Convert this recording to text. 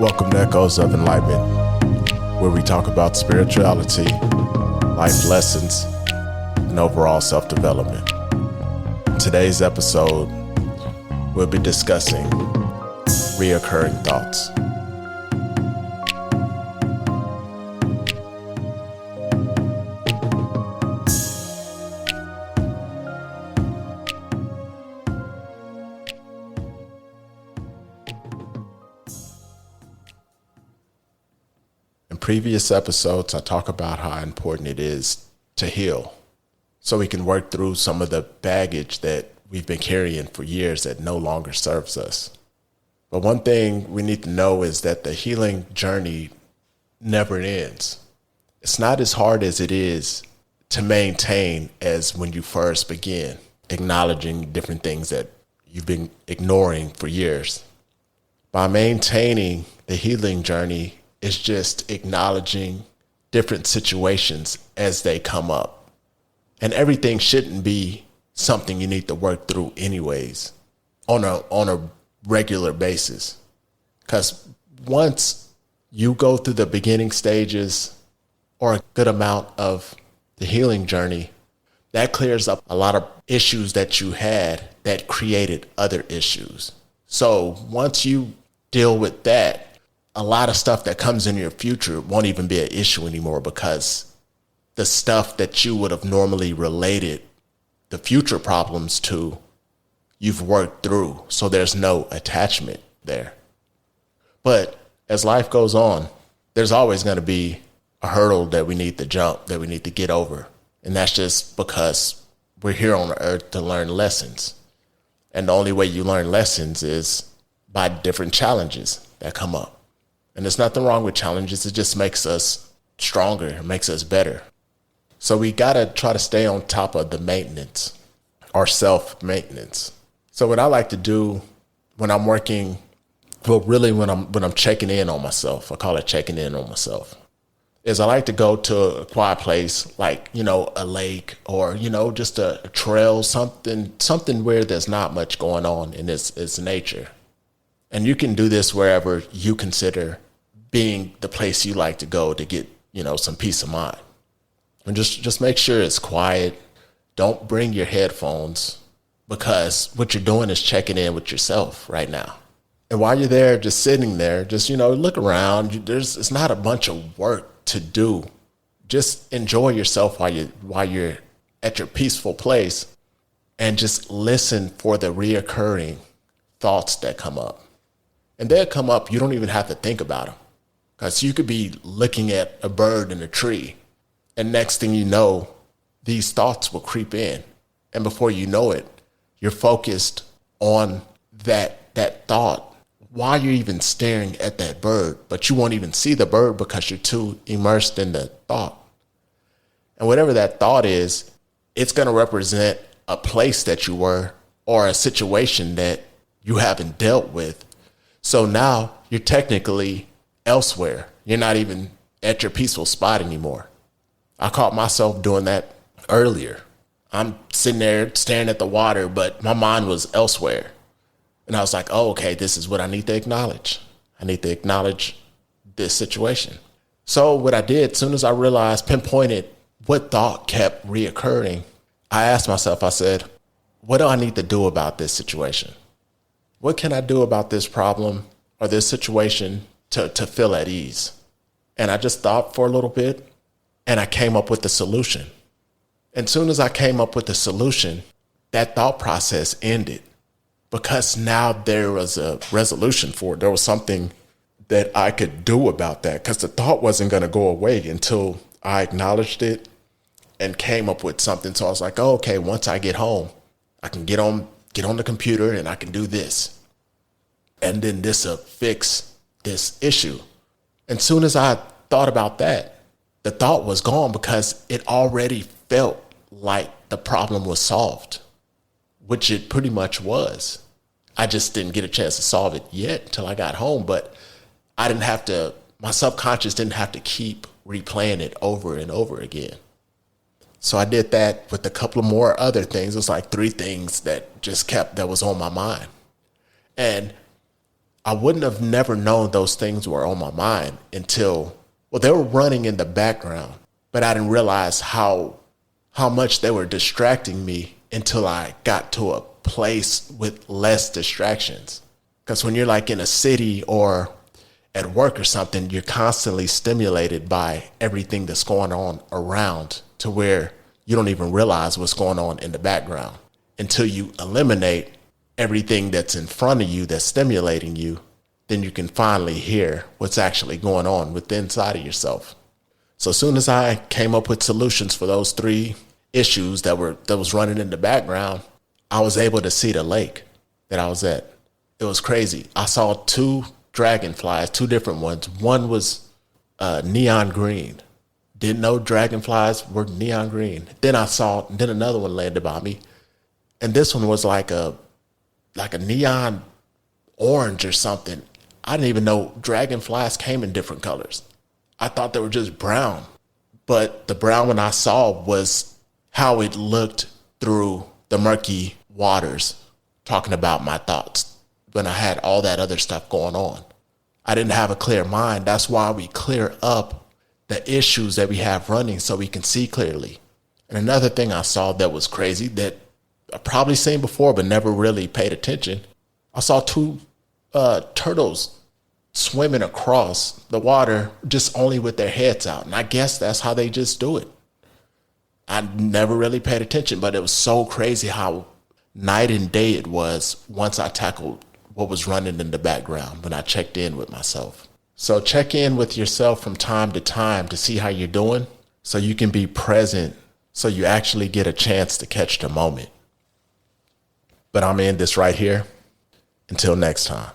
Welcome to Echoes of Enlightenment, where we talk about spirituality, life lessons, and overall self-development. In today's episode, we'll be discussing reoccurring thoughts. In previous episodes, I talk about how important it is to heal so we can work through some of the baggage that we've been carrying for years that no longer serves us. But one thing we need to know is that the healing journey never ends. It's not as hard as it is to maintain as when you first begin acknowledging different things that you've been ignoring for years. By maintaining the healing journey, it's just acknowledging different situations as they come up. And everything shouldn't be something you need to work through anyways on a regular basis. Because once you go through the beginning stages or a good amount of the healing journey, that clears up a lot of issues that you had that created other issues. So once you deal with that, a lot of stuff that comes in your future won't even be an issue anymore, because the stuff that you would have normally related the future problems to, you've worked through. So there's no attachment there. But as life goes on, there's always going to be a hurdle that we need to jump, that we need to get over. And that's just because we're here on earth to learn lessons. And the only way you learn lessons is by different challenges that come up. And there's nothing wrong with challenges. It just makes us stronger. It makes us better. So we got to try to stay on top of the maintenance, our self-maintenance. So what I like to do when I'm working, well, really when I'm checking in on myself, I call it checking in on myself, is I like to go to a quiet place like, a lake or, just a trail, something where there's not much going on in its nature. And you can do this wherever you consider being the place you like to go to get, some peace of mind. And just make sure it's quiet. Don't bring your headphones, because what you're doing is checking in with yourself right now. And while you're there, just sitting there, just, look around. It's not a bunch of work to do. Just enjoy yourself while you're at your peaceful place, and just listen for the reoccurring thoughts that come up. And they'll come up, you don't even have to think about them. Because you could be looking at a bird in a tree, and next thing you know, these thoughts will creep in. And before you know it, you're focused on that thought while you're even staring at that bird, but you won't even see the bird because you're too immersed in the thought. And whatever that thought is, it's going to represent a place that you were or a situation that you haven't dealt with. So now you're technically elsewhere. You're not even at your peaceful spot anymore. I caught myself doing that earlier. I'm sitting there staring at the water, but my mind was elsewhere. And I was like, oh, okay, this is what I need to acknowledge. I need to acknowledge this situation. So what I did, as soon as I realized, pinpointed what thought kept reoccurring, I asked myself, I said, what do I need to do about this situation? What can I do about this problem or this situation to feel at ease? And I just thought for a little bit, and I came up with the solution. And as soon as I came up with the solution, that thought process ended, because now there was a resolution for it. There was something that I could do about that, because the thought wasn't going to go away until I acknowledged it and came up with something. So I was like, oh, okay, once I get home, I can get on the computer and I can do this. And then this will fix this issue. And soon as I thought about that, the thought was gone, because it already felt like the problem was solved, which it pretty much was. I just didn't get a chance to solve it yet until I got home, but my subconscious didn't have to keep replaying it over and over again. So I did that with a couple of more other things. It was like 3 things that was on my mind. And I wouldn't have never known those things were on my mind until, well, they were running in the background, but I didn't realize how much they were distracting me until I got to a place with less distractions. Because when you're like in a city or at work or something, you're constantly stimulated by everything that's going on around to where you don't even realize what's going on in the background until you eliminate everything that's in front of you that's stimulating you. Then you can finally hear what's actually going on within inside of yourself. So as soon as I came up with solutions for those 3 issues that was running in the background, I was able to see the lake that I was at. It was crazy. I saw 2 dragonflies, 2 different ones. One was neon green. Didn't know dragonflies were neon green. Then another one landed by me, and this one was like a neon orange or something. I didn't even know dragonflies came in different colors. I thought they were just brown, but the brown one I saw was how it looked through the murky waters, talking about my thoughts when I had all that other stuff going on. I didn't have a clear mind. That's why we clear up the issues that we have running so we can see clearly. And another thing I saw that was crazy that I've probably seen before but never really paid attention. I saw 2 turtles swimming across the water just only with their heads out. And I guess that's how they just do it. I never really paid attention, but it was so crazy how night and day it was once I tackled what was running in the background when I checked in with myself. So check in with yourself from time to time to see how you're doing so you can be present, so you actually get a chance to catch the moment. But I'm in this right here. Until next time.